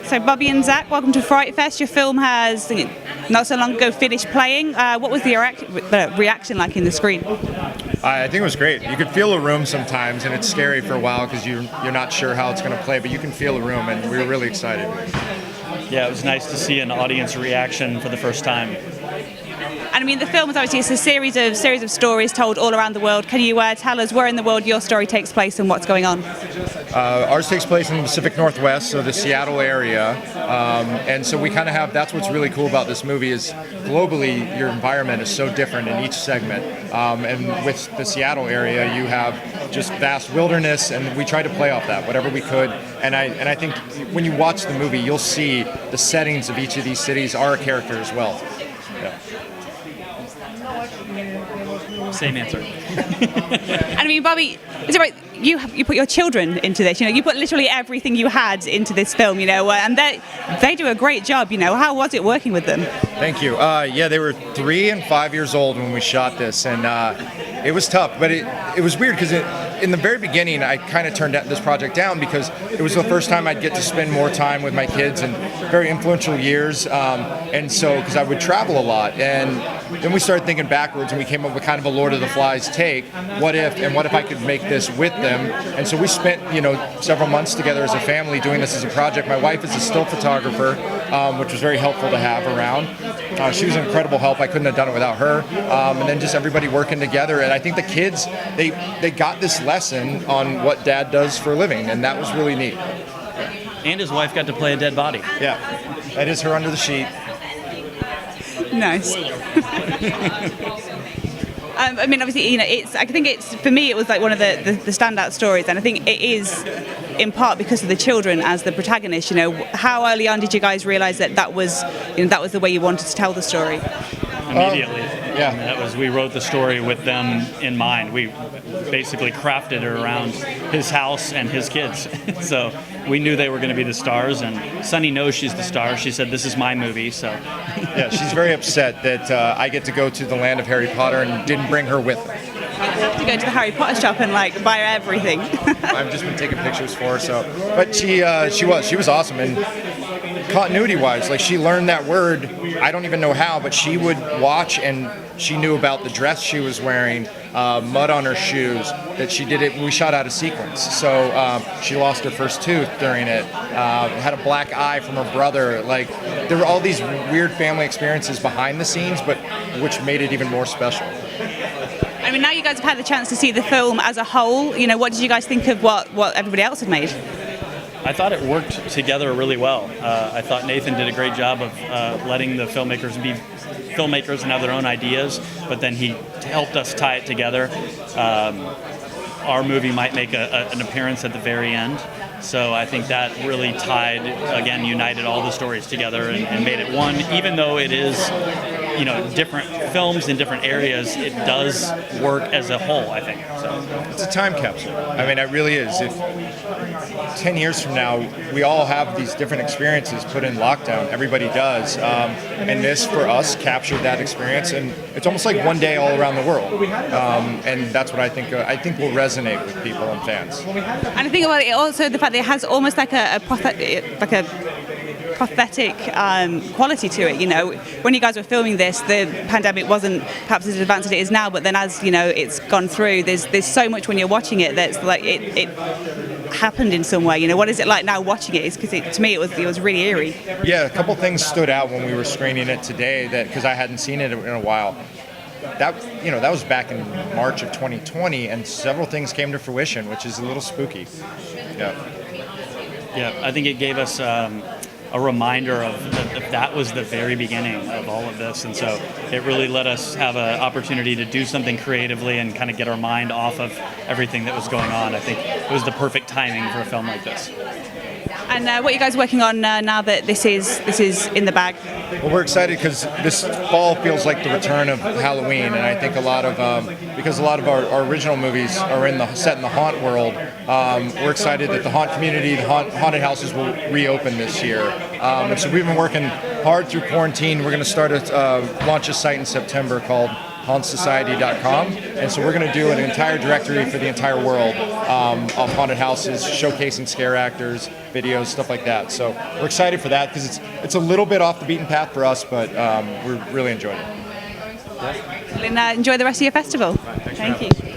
So Bobby and Zack, welcome to Frightfest. Your film has not so long ago finished playing. What was the reaction like in the screen? I think it was great. You could feel a room sometimes, and it's scary for a while because you're not sure how it's going to play, but you can feel a room, and we were really excited. Yeah, it was nice to see an audience reaction for the first time. And I mean, the film is obviously it's a series of stories told all around the world. Can you tell us where in the world your story takes place and what's going on? Ours takes place in the Pacific Northwest, so the Seattle area, and so we kind of have. That's what's really cool about this movie is globally your environment is so different in each segment, and with the Seattle area you have just vast wilderness, and we tried to play off that whatever we could. And I think when you watch the movie, you'll see the settings of each of these cities are a character as well. Yeah. Same answer. And I mean, Bobby, is it right? You put your children into this. You put literally everything you had into this film. And they do a great job. How was it working with them? Thank you. Yeah, they were 3 and 5 years old when we shot this, and it was tough. But it was weird because in the very beginning, I kind of turned this project down because it was the first time I'd get to spend more time with my kids in very influential years, and so because I would travel a lot, and then we started thinking backwards, and we came up with kind of a Lord of the Flies take. What if I could make this with them? And so we spent several months together as a family doing this as a project. My wife is a still photographer, which was very helpful to have around. She was an incredible help. I couldn't have done it without her. And then just everybody working together. And I think the kids, they got this lesson on what Dad does for a living, and that was really neat. And his wife got to play a dead body. Yeah, that is her under the sheet. Nice. I mean, obviously, I think it's for me. It was like one of the standout stories, and I think it is in part because of the children as the protagonists. How early on did you guys realize that was the way you wanted to tell the story? Immediately. Yeah. We wrote the story with them in mind. We basically crafted it around his house and his kids. So we knew they were going to be the stars, and Sunny knows she's the star. She said, "This is my movie," so. Yeah, she's very upset that I get to go to the land of Harry Potter and didn't bring her with me. You have to go to the Harry Potter shop and buy her everything. I've just been taking pictures for her, so. But she was awesome, and continuity-wise, she learned that word. I don't even know how, but she would watch, and she knew about the dress she was wearing, mud on her shoes. That she did it. We shot out of sequence, so she lost her first tooth during it. Had a black eye from her brother. There were all these weird family experiences behind the scenes, but which made it even more special. I mean, now you guys have had the chance to see the film as a whole. What did you guys think of what everybody else had made? I thought it worked together really well. I thought Nathan did a great job of letting the filmmakers be filmmakers and have their own ideas, but then he helped us tie it together. Our movie might make an appearance at the very end, so I think that really united all the stories together and made it one. Even though it is, different films in different areas, it does work as a whole, I think. So it's a time capsule. I mean, it really is. If 10 years from now, we all have these different experiences put in lockdown. Everybody does. And this, for us, captured that experience. And it's almost like one day all around the world. And that's what I think will resonate with people and fans. And I think about it also the fact that it has almost like a prophetic quality to it. When you guys were filming this, the pandemic wasn't perhaps as advanced as it is now, but then as it's gone through, there's so much when you're watching it that's like it happened in some way. What is it like now watching it? Because to me it was really eerie. Yeah, a couple things stood out when we were screening it today because I hadn't seen it in a while. That was back in March of 2020, and several things came to fruition, which is a little spooky. Yeah, I think it gave us a reminder of that was the very beginning of all of this, and so it really let us have an opportunity to do something creatively and kind of get our mind off of everything that was going on. I think it was the perfect timing for a film like this. And what are you guys working on now that this is in the bag? Well, we're excited because this fall feels like the return of Halloween, and I think because a lot of our original movies are set in the haunt world, we're excited that the haunt community, the haunted houses will reopen this year. And so we've been working hard through quarantine. We're going to launch a site in September called hauntsociety.com, and so we're going to do an entire directory for the entire world of haunted houses, showcasing scare actors, videos, stuff like that. So we're excited for that because it's a little bit off the beaten path for us, but we're really enjoying it. And enjoy the rest of your festival. Thanks for Thank having you. us.